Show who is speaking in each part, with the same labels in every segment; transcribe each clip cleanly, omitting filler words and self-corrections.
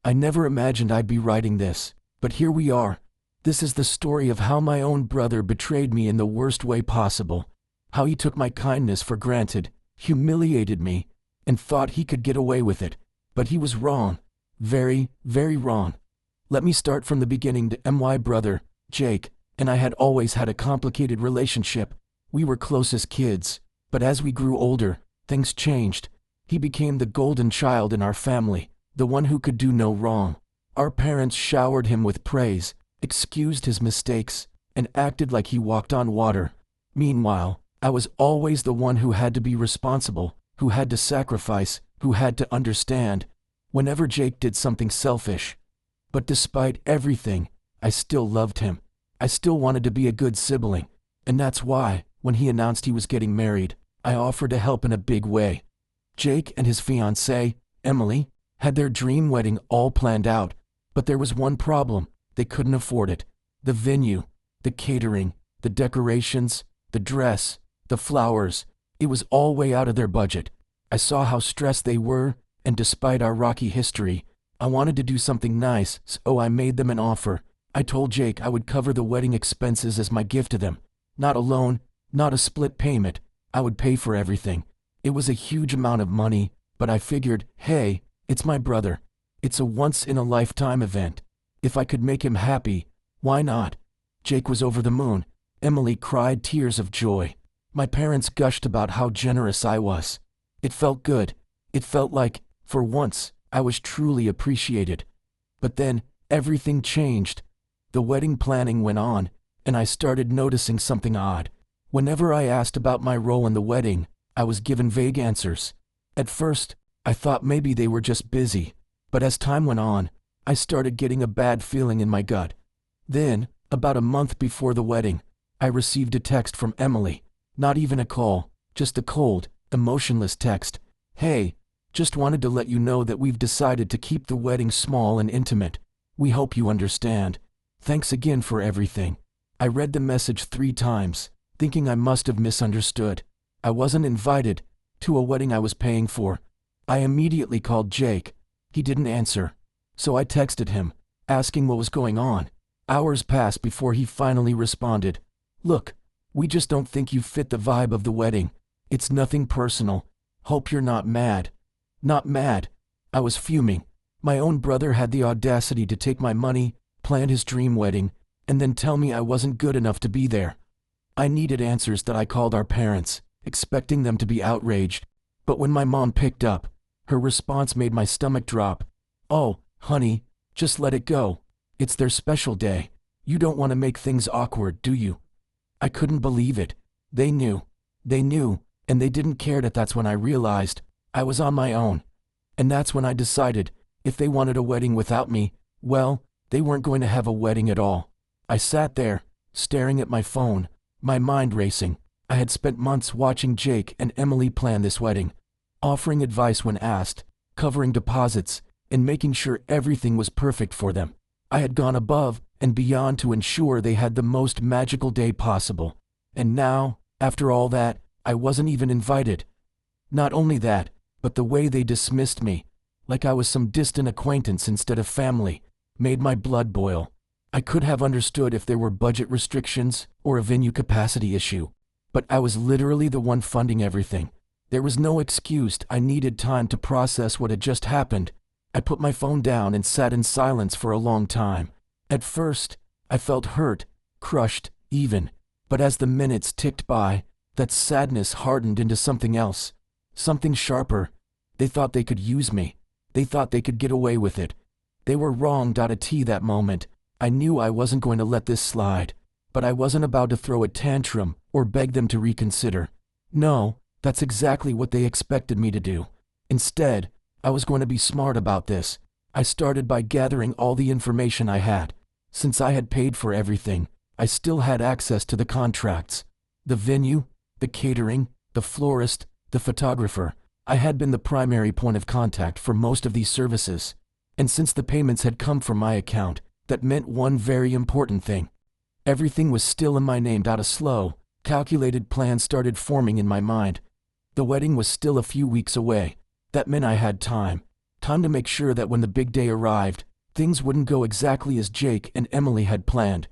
Speaker 1: I never imagined I'd be writing this, but here we are. This is the story of how my own brother betrayed me in the worst way possible, how he took my kindness for granted, humiliated me, and thought he could get away with it. But he was wrong. Very, very wrong. Let me start from the beginning. My brother, Jake, and I had always had a complicated relationship. We were close as kids, but as we grew older, things changed. He became the golden child in our family, the one who could do no wrong. Our parents showered him with praise, excused his mistakes, and acted like he walked on water. Meanwhile, I was always the one who had to be responsible, who had to sacrifice, who had to understand, whenever Jake did something selfish. But despite everything, I still loved him. I still wanted to be a good sibling, and that's why, when he announced he was getting married, I offered to help in a big way. Jake and his fiancée, Emily, had their dream wedding all planned out, but there was one problem: they couldn't afford it. The venue, the catering, the decorations, the dress, the flowers, it was all way out of their budget. I saw how stressed they were, and despite our rocky history, I wanted to do something nice, so I made them an offer. I told Jake I would cover the wedding expenses as my gift to them. Not a loan, not a split payment. I would pay for everything. It was a huge amount of money, but I figured, hey, it's my brother. It's a once-in-a-lifetime event. If I could make him happy, why not? Jake was over the moon. Emily cried tears of joy. My parents gushed about how generous I was. It felt good. It felt like, for once, I was truly appreciated. But then, everything changed. The wedding planning went on, and I started noticing something odd. Whenever I asked about my role in the wedding, I was given vague answers. At first, I thought maybe they were just busy, but as time went on, I started getting a bad feeling in my gut. Then, about a month before the wedding, I received a text from Emily. Not even a call, just a cold, emotionless text. Hey, just wanted to let you know that we've decided to keep the wedding small and intimate. We hope you understand. Thanks again for everything. I read the message 3 times, thinking I must have misunderstood. I wasn't invited to a wedding I was paying for. I immediately called Jake. He didn't answer. So I texted him, asking what was going on. Hours passed before he finally responded. Look, we just don't think you fit the vibe of the wedding. It's nothing personal. Hope you're not mad. Not mad. I was fuming. My own brother had the audacity to take my money, plan his dream wedding, and then tell me I wasn't good enough to be there. I needed answers that I called our parents, expecting them to be outraged. But when my mom picked up, her response made my stomach drop. Oh, honey, just let it go. It's their special day. You don't want to make things awkward, do you? I couldn't believe it. They knew, and they didn't care. That's when I realized I was on my own. And that's when I decided, if they wanted a wedding without me, well, they weren't going to have a wedding at all. I sat there, staring at my phone, my mind racing. I had spent months watching Jake and Emily plan this wedding, offering advice when asked, covering deposits, and making sure everything was perfect for them. I had gone above and beyond to ensure they had the most magical day possible. And now, after all that, I wasn't even invited. Not only that, but the way they dismissed me, like I was some distant acquaintance instead of family, made my blood boil. I could have understood if there were budget restrictions or a venue capacity issue, but I was literally the one funding everything. There was no excuse. I needed time to process what had just happened. I put my phone down and sat in silence for a long time. At first, I felt hurt, crushed, even, but as the minutes ticked by, that sadness hardened into something else, something sharper. They thought they could use me. They thought they could get away with it. They were wrong. That moment, I knew I wasn't going to let this slide, but I wasn't about to throw a tantrum or beg them to reconsider. No, that's exactly what they expected me to do. Instead, I was going to be smart about this. I started by gathering all the information I had. Since I had paid for everything, I still had access to the contracts. The venue, the catering, the florist, the photographer. I had been the primary point of contact for most of these services. And since the payments had come from my account, that meant one very important thing. Everything was still in my name. A slow, calculated plan started forming in my mind. The wedding was still a few weeks away. That meant I had time Time to make sure that when the big day arrived, things wouldn't go exactly as Jake and Emily had planned.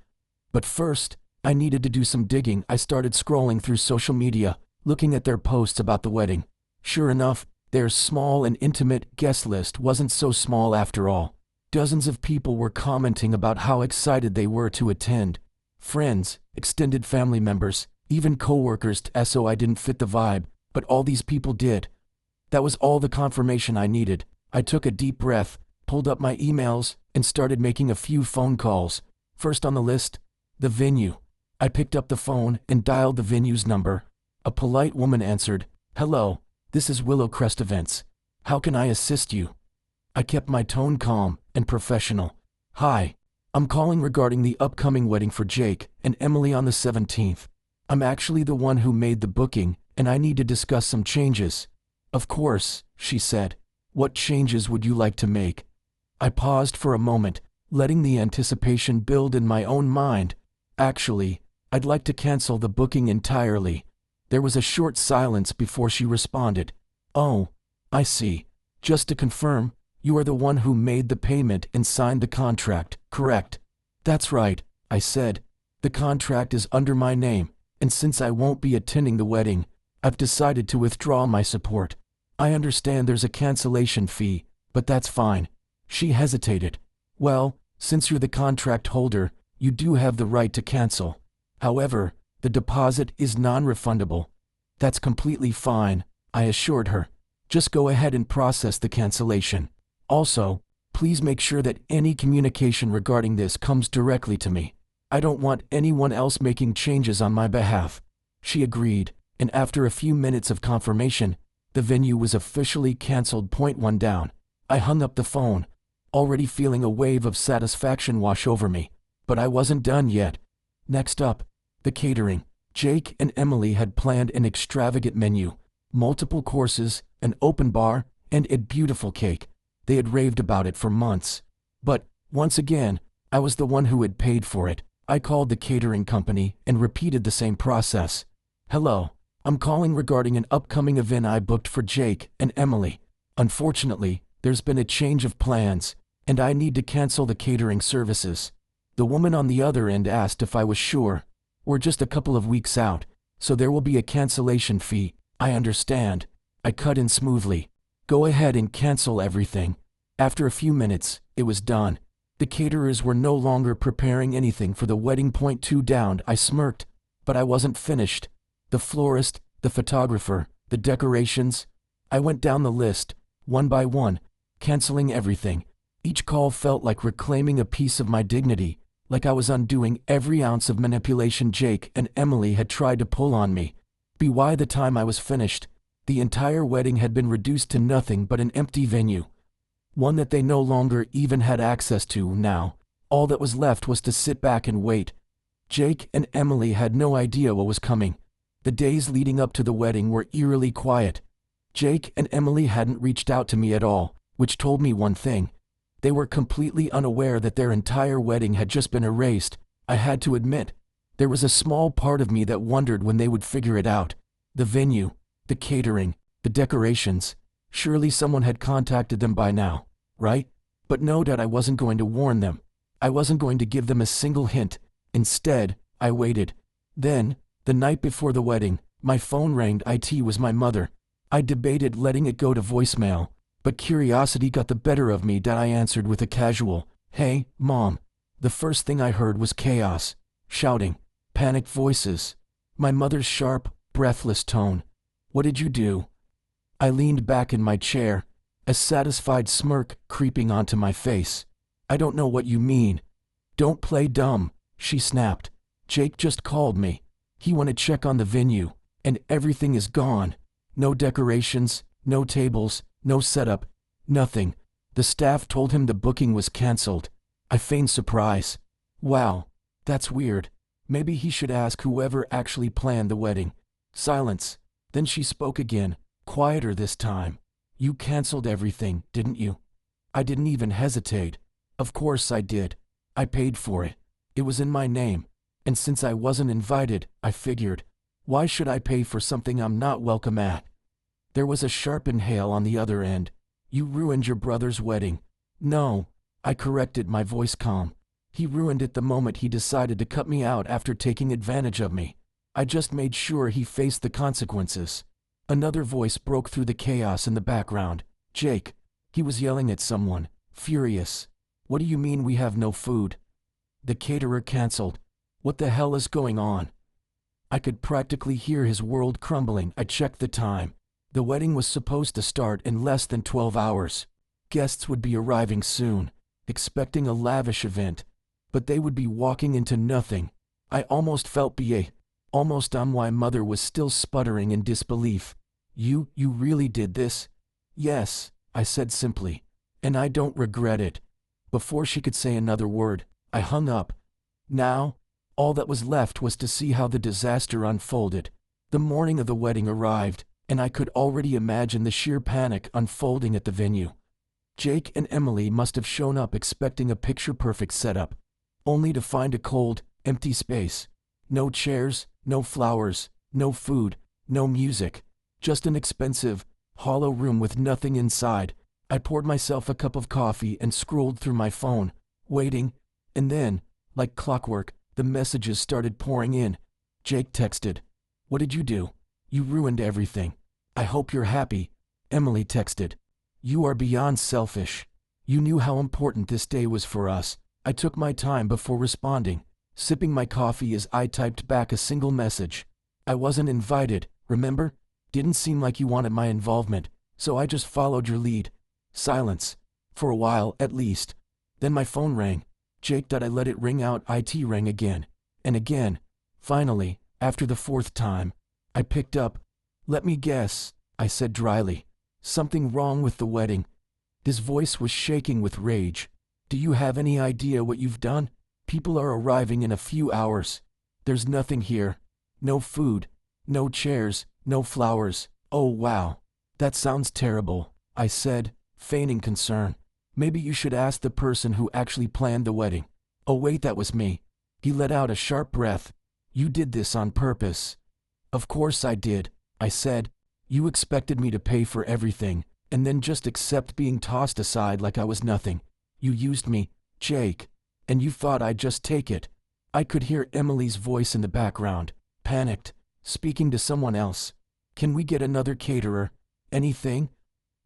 Speaker 1: But first, I needed to do some digging. I started scrolling through social media, looking at their posts about the wedding. Sure enough, their small and intimate guest list wasn't so small after all. Dozens of people were commenting about how excited they were to attend. Friends, extended family members, even coworkers. So I didn't fit the vibe, but all these people did. That was all the confirmation I needed. I took a deep breath, pulled up my emails, and started making a few phone calls. First on the list, the venue. I picked up the phone and dialed the venue's number. A polite woman answered. "Hello, this is Willow Crest Events. How can I assist you?" I kept my tone calm and professional. "Hi, I'm calling regarding the upcoming wedding for Jake and Emily on the 17th. I'm actually the one who made the booking, and I need to discuss some changes." "Of course," she said. "What changes would you like to make?" I paused for a moment, letting the anticipation build in my own mind. "Actually, I'd like to cancel the booking entirely." There was a short silence before she responded. "Oh, I see. Just to confirm, you are the one who made the payment and signed the contract, correct?" "That's right," I said. "The contract is under my name, and since I won't be attending the wedding, I've decided to withdraw my support. I understand there's a cancellation fee, but that's fine." She hesitated. "Well, since you're the contract holder, you do have the right to cancel. However, the deposit is non-refundable." "That's completely fine," I assured her. "Just go ahead and process the cancellation. Also, please make sure that any communication regarding this comes directly to me. I don't want anyone else making changes on my behalf." She agreed, and after a few minutes of confirmation, the venue was officially canceled. Point one down. I hung up the phone, already feeling a wave of satisfaction wash over me. But I wasn't done yet. Next up, the catering. Jake and Emily had planned an extravagant menu, multiple courses, an open bar, and a beautiful cake. They had raved about it for months. But, once again, I was the one who had paid for it. I called the catering company and repeated the same process. "Hello, I'm calling regarding an upcoming event I booked for Jake and Emily. Unfortunately, there's been a change of plans, and I need to cancel the catering services." The woman on the other end asked if I was sure. "We're just a couple of weeks out, so there will be a cancellation fee." "I understand." I cut in smoothly. "Go ahead and cancel everything." After a few minutes, it was done. The caterers were no longer preparing anything for the wedding. Point two down. I smirked, but I wasn't finished. The florist, the photographer, the decorations. I went down the list, one by one, canceling everything. Each call felt like reclaiming a piece of my dignity, like I was undoing every ounce of manipulation Jake and Emily had tried to pull on me. By the time I was finished, the entire wedding had been reduced to nothing but an empty venue. One that they no longer even had access to now. All that was left was to sit back and wait. Jake and Emily had no idea what was coming. The days leading up to the wedding were eerily quiet. Jake and Emily hadn't reached out to me at all, which told me one thing. They were completely unaware that their entire wedding had just been erased. I had to admit, there was a small part of me that wondered when they would figure it out. The venue, the catering, the decorations. Surely someone had contacted them by now, right? But no doubt I wasn't going to warn them. I wasn't going to give them a single hint. Instead, I waited. Then, the night before the wedding, my phone rang. It was my mother. I debated letting it go to voicemail, but curiosity got the better of me. I answered with a casual, "Hey, Mom." The first thing I heard was chaos, shouting, panicked voices. My mother's sharp, breathless tone. "What did you do?" I leaned back in my chair, a satisfied smirk creeping onto my face. "I don't know what you mean." "Don't play dumb," she snapped. "Jake just called me. He wanted to check on the venue, and everything is gone. No decorations, no tables, no setup, nothing. The staff told him the booking was canceled." I feigned surprise. "Wow, that's weird. Maybe he should ask whoever actually planned the wedding." Silence. Then she spoke again, quieter this time. "You canceled everything, didn't you?" I didn't even hesitate. Of course I did. I paid for it. It was in my name. And since I wasn't invited, I figured, why should I pay for something I'm not welcome at? There was a sharp inhale on the other end. You ruined your brother's wedding. No, I corrected, my voice calm. He ruined it the moment he decided to cut me out after taking advantage of me. I just made sure he faced the consequences. Another voice broke through the chaos in the background. Jake. He was yelling at someone, furious. What do you mean we have no food? The caterer canceled. What the hell is going on? I could practically hear his world crumbling. I checked the time. The wedding was supposed to start in less than 12 hours. Guests would be arriving soon, expecting a lavish event, but they would be walking into nothing. I almost felt almost my mother was still sputtering in disbelief. You really did this? Yes, I said simply, and I don't regret it. Before she could say another word, I hung up. Now, all that was left was to see how the disaster unfolded. The morning of the wedding arrived, and I could already imagine the sheer panic unfolding at the venue. Jake and Emily must have shown up expecting a picture-perfect setup, only to find a cold, empty space. No chairs, no flowers, no food, no music, just an expensive, hollow room with nothing inside. I poured myself a cup of coffee and scrolled through my phone, waiting, and then, like clockwork, the messages started pouring in. Jake texted, "What did you do? You ruined everything. I hope you're happy." Emily texted, "You are beyond selfish. You knew how important this day was for us." I took my time before responding, sipping my coffee as I typed back a single message. "I wasn't invited, remember? Didn't seem like you wanted my involvement, so I just followed your lead." Silence. For a while, at least. Then my phone rang. Jake, I let it ring out. It rang again. And again. Finally, after the fourth time, I picked up. "Let me guess," I said dryly. "Something wrong with the wedding?" His voice was shaking with rage. "Do you have any idea what you've done? People are arriving in a few hours. There's nothing here. No food, no chairs, no flowers." "Oh wow. That sounds terrible," I said, feigning concern. "Maybe you should ask the person who actually planned the wedding." "Oh wait, that was me." He let out a sharp breath. "You did this on purpose." "Of course I did," I said. "You expected me to pay for everything, and then just accept being tossed aside like I was nothing. You used me, Jake, and you thought I'd just take it." I could hear Emily's voice in the background, panicked, speaking to someone else. "Can we get another caterer? Anything?"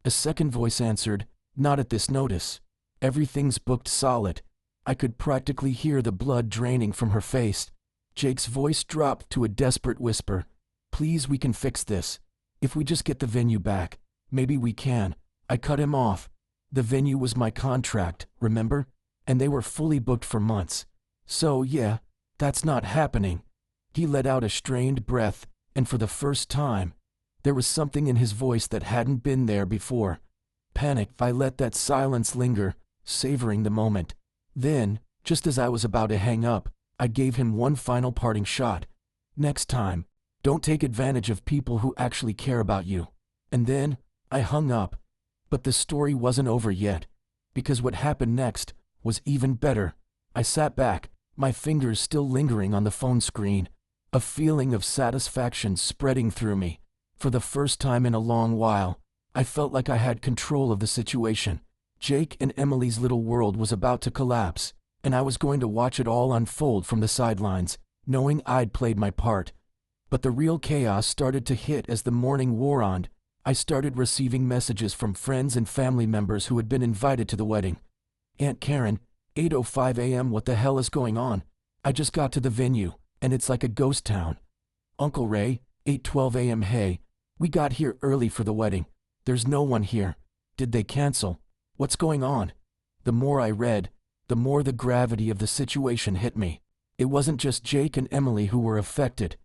Speaker 1: A second voice answered, "Not at this notice. Everything's booked solid." I could practically hear the blood draining from her face. Jake's voice dropped to a desperate whisper. "Please, we can fix this. If we just get the venue back, maybe we can." I cut him off. The venue was my contract, remember? And they were fully booked for months. "So yeah, that's not happening." He let out a strained breath, and for the first time, there was something in his voice that hadn't been there before. Panicked, I let that silence linger, savoring the moment. Then, just as I was about to hang up, I gave him one final parting shot. "Next time, don't take advantage of people who actually care about you." And then, I hung up. But the story wasn't over yet, because what happened next was even better. I sat back, my fingers still lingering on the phone screen, a feeling of satisfaction spreading through me. For the first time in a long while, I felt like I had control of the situation. Jake and Emily's little world was about to collapse, and I was going to watch it all unfold from the sidelines, knowing I'd played my part. But the real chaos started to hit as the morning wore on. I started receiving messages from friends and family members who had been invited to the wedding. "Aunt Karen, 8:05 a.m. What the hell is going on? I just got to the venue, and it's like a ghost town." "Uncle Ray, 8:12 a.m. Hey, we got here early for the wedding. There's no one here. Did they cancel? What's going on?" The more I read, the more the gravity of the situation hit me. It wasn't just Jake and Emily who were affected.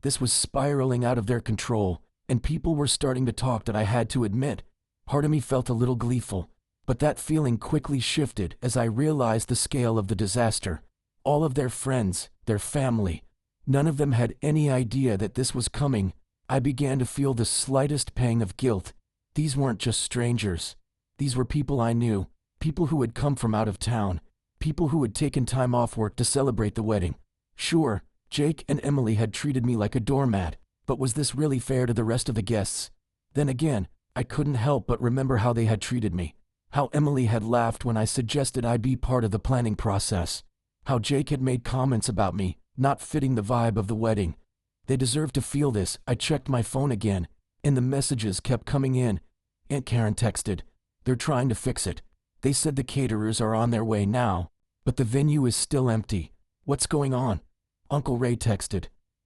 Speaker 1: This was spiraling out of their control, and people were starting to talk that I had to admit. Part of me felt a little gleeful, but that feeling quickly shifted as I realized the scale of the disaster. All of their friends, their family, none of them had any idea that this was coming. I began to feel the slightest pang of guilt. These weren't just strangers. These were people I knew, people who had come from out of town, people who had taken time off work to celebrate the wedding. Sure, Jake and Emily had treated me like a doormat, but was this really fair to the rest of the guests? Then again, I couldn't help but remember how they had treated me, how Emily had laughed when I suggested I be part of the planning process, how Jake had made comments about me not fitting the vibe of the wedding. They deserved to feel this. I checked my phone again, and the messages kept coming in. Aunt Karen texted, "They're trying to fix it. They said the caterers are on their way now, but the venue is still empty. What's going on?" Uncle Ray texted,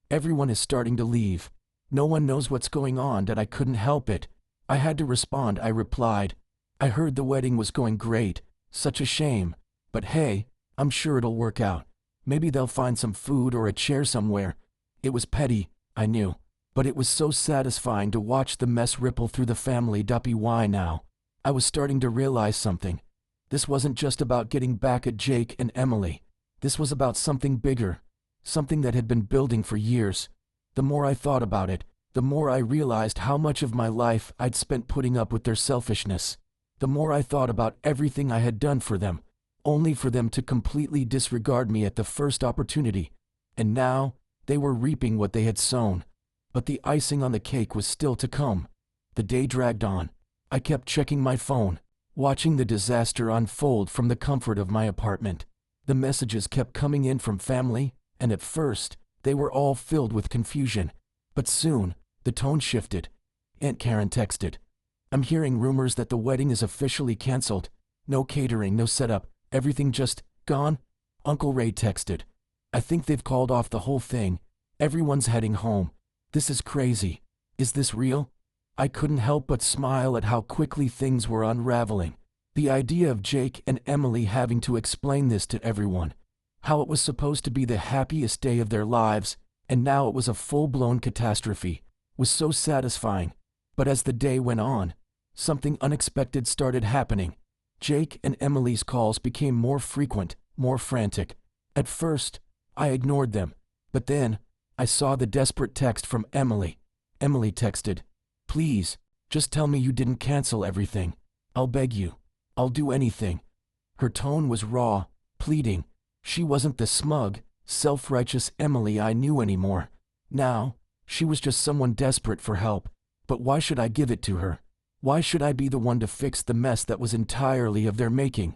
Speaker 1: "Everyone is starting to leave. No one knows what's going on." That I couldn't help it. I had to respond. I replied, "I heard the wedding was going great. Such a shame. But hey, I'm sure it'll work out. Maybe they'll find some food or a chair somewhere." It was petty, I knew, but it was so satisfying to watch the mess ripple through the family. Why now? I was starting to realize something. This wasn't just about getting back at Jake and Emily. This was about something bigger, something that had been building for years. The more I thought about it, the more I realized how much of my life I'd spent putting up with their selfishness. The more I thought about everything I had done for them, only for them to completely disregard me at the first opportunity. And now, they were reaping what they had sown. But the icing on the cake was still to come. The day dragged on. I kept checking my phone, watching the disaster unfold from the comfort of my apartment. The messages kept coming in from family, and at first, they were all filled with confusion. But soon, the tone shifted. Aunt Karen texted, "I'm hearing rumors that the wedding is officially canceled. No catering, no setup, everything just gone." Uncle Ray texted, "I think they've called off the whole thing. Everyone's heading home. This is crazy. Is this real?" I couldn't help but smile at how quickly things were unraveling. The idea of Jake and Emily having to explain this to everyone, how it was supposed to be the happiest day of their lives, and now it was a full-blown catastrophe, was so satisfying. But as the day went on, something unexpected started happening. Jake and Emily's calls became more frequent, more frantic. At first, I ignored them, but then, I saw the desperate text from Emily. Emily texted, "Please, just tell me you didn't cancel everything. I'll beg you. I'll do anything." Her tone was raw, pleading. She wasn't the smug, self-righteous Emily I knew anymore. Now, she was just someone desperate for help. But why should I give it to her? Why should I be the one to fix the mess that was entirely of their making?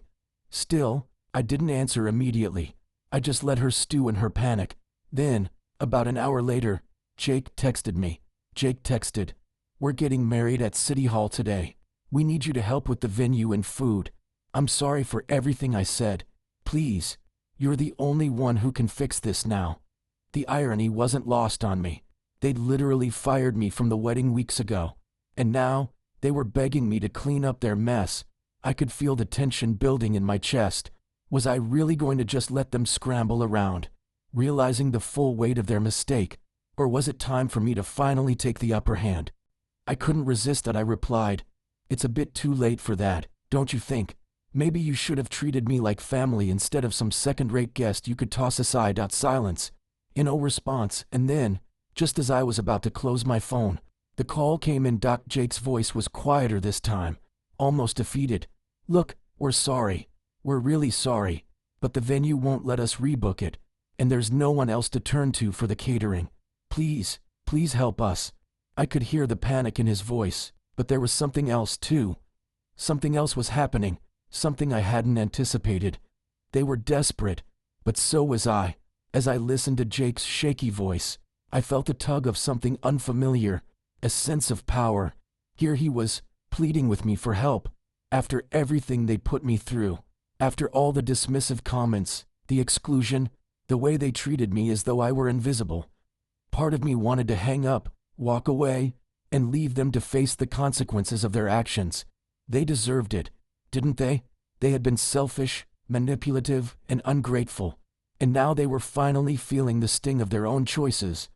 Speaker 1: Still, I didn't answer immediately. I just let her stew in her panic. Then, about an hour later, Jake texted me. Jake texted, "We're getting married at City Hall today. We need you to help with the venue and food. I'm sorry for everything I said. Please, you're the only one who can fix this now." The irony wasn't lost on me. They'd literally fired me from the wedding weeks ago, and now they were begging me to clean up their mess. I could feel the tension building in my chest. Was I really going to just let them scramble around, realizing the full weight of their mistake, or was it time for me to finally take the upper hand? I couldn't resist that. I replied, "It's a bit too late for that, don't you think? Maybe you should have treated me like family instead of some second-rate guest you could toss aside." Silence. No response, and then, just as I was about to close my phone, the call came in. Jake's voice was quieter this time, almost defeated. "Look, we're sorry. We're really sorry, but the venue won't let us rebook it, and there's no one else to turn to for the catering. Please, please help us." I could hear the panic in his voice, but there was something else too. Something else was happening, something I hadn't anticipated. They were desperate, but so was I. As I listened to Jake's shaky voice, I felt a tug of something unfamiliar, a sense of power. Here he was, pleading with me for help. After everything they put me through, after all the dismissive comments, the exclusion, the way they treated me as though I were invisible. Part of me wanted to hang up, walk away, and leave them to face the consequences of their actions. They deserved it, didn't they? They had been selfish, manipulative, and ungrateful, and now they were finally feeling the sting of their own choices.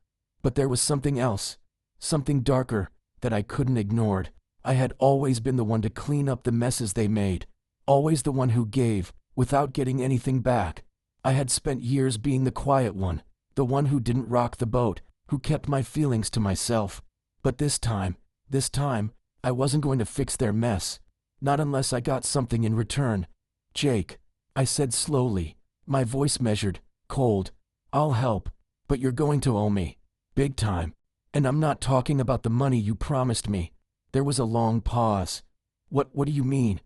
Speaker 1: But there was something else, something darker, that I couldn't ignore. I had always been the one to clean up the messes they made, always the one who gave, without getting anything back. I had spent years being the quiet one, the one who didn't rock the boat, who kept my feelings to myself. But this time, I wasn't going to fix their mess, not unless I got something in return. "Jake," I said slowly, my voice measured, cold, "I'll help, but you're going to owe me. Big time. And I'm not talking about the money you promised me. There was a long pause. What do you mean?"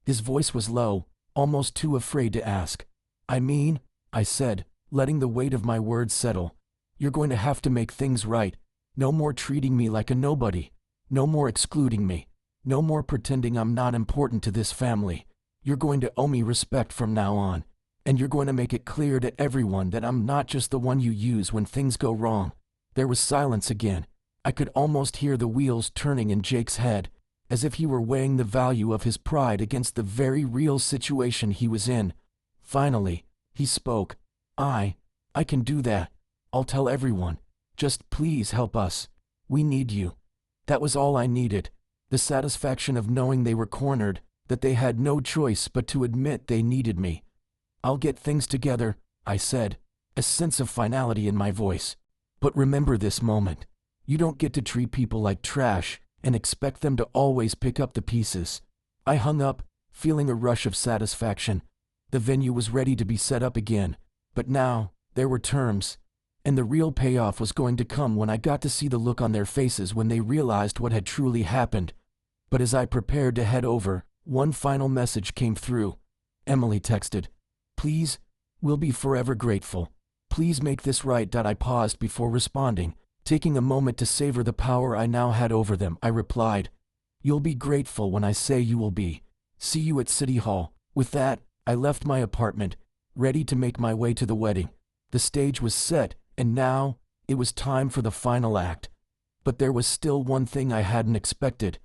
Speaker 1: His voice was low, almost too afraid to ask. I said, letting the weight of my words settle. "You're going to have to make things right. No more treating me like a nobody. No more excluding me. No more pretending I'm not important to this family. You're going to owe me respect from now on. And you're going to make it clear to everyone that I'm not just the one you use when things go wrong." There was silence again. I could almost hear the wheels turning in Jake's head, as if he were weighing the value of his pride against the very real situation he was in. Finally, he spoke. I can do that. I'll tell everyone. Just please help us. We need you." That was all I needed. The satisfaction of knowing they were cornered, that they had no choice but to admit they needed me. "I'll get things together," I said, a sense of finality in my voice. "But remember this moment. You don't get to treat people like trash and expect them to always pick up the pieces." I hung up, feeling a rush of satisfaction. The venue was ready to be set up again, but now there were terms, and the real payoff was going to come when I got to see the look on their faces when they realized what had truly happened. But as I prepared to head over, one final message came through. Emily texted, "Please, we'll be forever grateful. Please make this right." I paused before responding, taking a moment to savor the power I now had over them. I replied, "You'll be grateful when I say you will be. See you at City Hall." With that, I left my apartment, ready to make my way to the wedding. The stage was set, and now it was time for the final act. But there was still one thing I hadn't expected: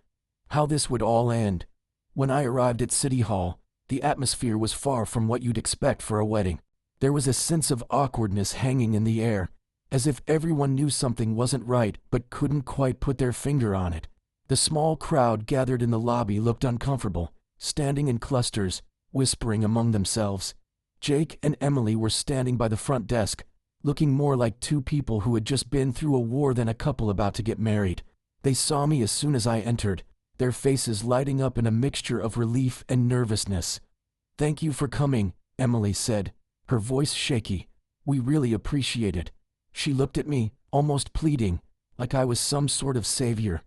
Speaker 1: how this would all end. When I arrived at City Hall, the atmosphere was far from what you'd expect for a wedding. There was a sense of awkwardness hanging in the air, as if everyone knew something wasn't right but couldn't quite put their finger on it. The small crowd gathered in the lobby looked uncomfortable, standing in clusters, whispering among themselves. Jake and Emily were standing by the front desk, looking more like two people who had just been through a war than a couple about to get married. They saw me as soon as I entered, their faces lighting up in a mixture of relief and nervousness. "Thank you for coming," Emily said, her voice shaky. "We really appreciate it." She looked at me, almost pleading, like I was some sort of savior.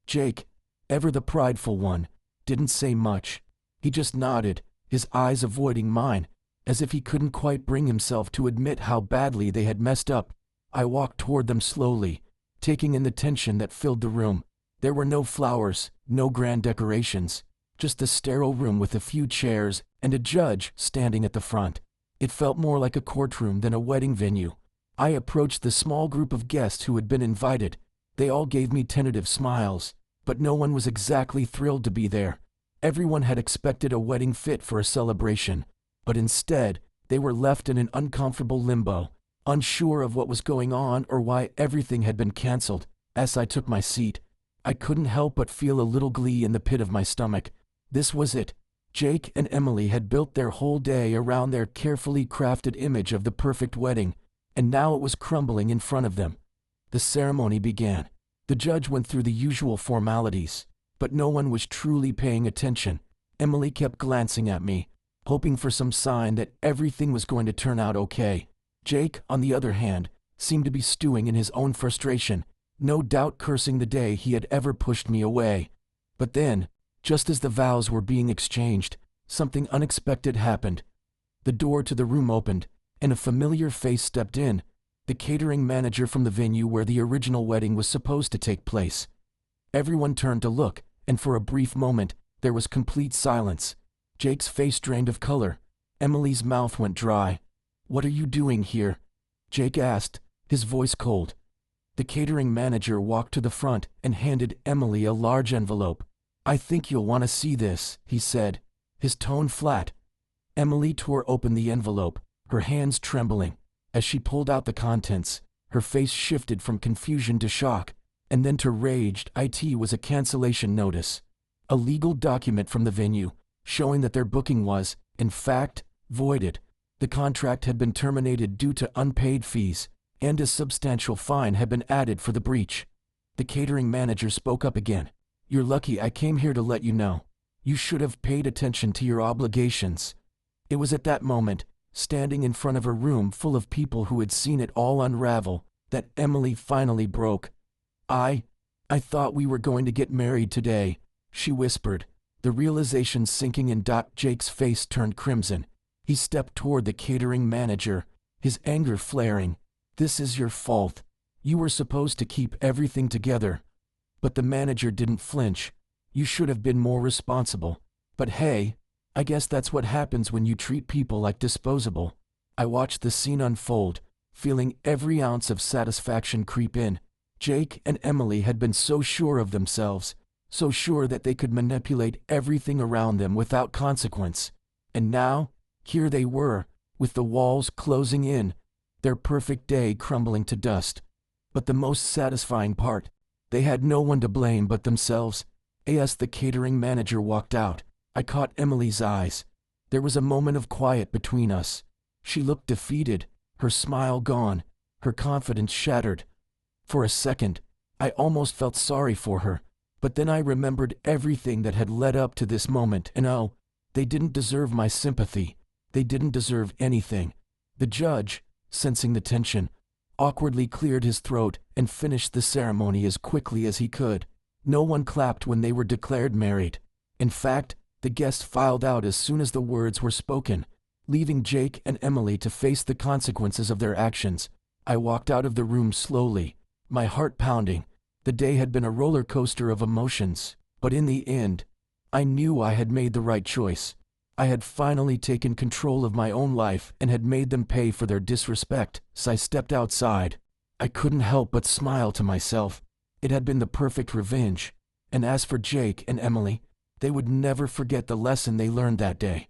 Speaker 1: Jake, ever the prideful one, didn't say much. He just nodded, his eyes avoiding mine, as if he couldn't quite bring himself to admit how badly they had messed up. I walked toward them slowly, taking in the tension that filled the room. There were no flowers, no grand decorations, just a sterile room with a few chairs and a judge standing at the front. It felt more like a courtroom than a wedding venue. I approached the small group of guests who had been invited. They all gave me tentative smiles, but no one was exactly thrilled to be there. Everyone had expected a wedding fit for a celebration, but instead, they were left in an uncomfortable limbo, unsure of what was going on or why everything had been canceled. As I took my seat, I couldn't help but feel a little glee in the pit of my stomach. This was it. Jake and Emily had built their whole day around their carefully crafted image of the perfect wedding, and now it was crumbling in front of them. The ceremony began. The judge went through the usual formalities, but no one was truly paying attention. Emily kept glancing at me, hoping for some sign that everything was going to turn out okay. Jake, on the other hand, seemed to be stewing in his own frustration, no doubt cursing the day he had ever pushed me away. But then, just as the vows were being exchanged, something unexpected happened. The door to the room opened, and a familiar face stepped in, the catering manager from the venue where the original wedding was supposed to take place. Everyone turned to look, and for a brief moment, there was complete silence. Jake's face drained of color. Emily's mouth went dry. "What are you doing here?" Jake asked, his voice cold. The catering manager walked to the front and handed Emily a large envelope. "I think you'll want to see this," he said, his tone flat. Emily tore open the envelope, her hands trembling. As she pulled out the contents, her face shifted from confusion to shock, and then to rage. It was a cancellation notice, a legal document from the venue, showing that their booking was, in fact, voided. The contract had been terminated due to unpaid fees, and a substantial fine had been added for the breach. The catering manager spoke up again. "You're lucky I came here to let you know. You should have paid attention to your obligations." It was at that moment, standing in front of a room full of people who had seen it all unravel, that Emily finally broke. I I thought we were going to get married today, she whispered, the realization sinking in. Jake's face turned crimson. He stepped toward the catering manager, his anger flaring. This is your fault. You were supposed to keep everything together. But the manager didn't flinch. You should have been more responsible. But hey, I guess that's what happens when you treat people like disposable. I watched the scene unfold, feeling every ounce of satisfaction creep in. Jake and Emily had been so sure of themselves, so sure that they could manipulate everything around them without consequence. And now, here they were, with the walls closing in, their perfect day crumbling to dust. But the most satisfying part, they had no one to blame but themselves. As the catering manager walked out, I caught Emily's eyes. There was a moment of quiet between us. She looked defeated, her smile gone, her confidence shattered. For a second, I almost felt sorry for her, but then I remembered everything that had led up to this moment, and oh, they didn't deserve my sympathy. They didn't deserve anything. The judge, sensing the tension, awkwardly cleared his throat and finished the ceremony as quickly as he could. No one clapped when they were declared married. In fact, the guests filed out as soon as the words were spoken, leaving Jake and Emily to face the consequences of their actions. I walked out of the room slowly, my heart pounding. The day had been a roller coaster of emotions, but in the end, I knew I had made the right choice. I had finally taken control of my own life and had made them pay for their disrespect. So I stepped outside. I couldn't help but smile to myself. It had been the perfect revenge. And as for Jake and Emily, they would never forget the lesson they learned that day.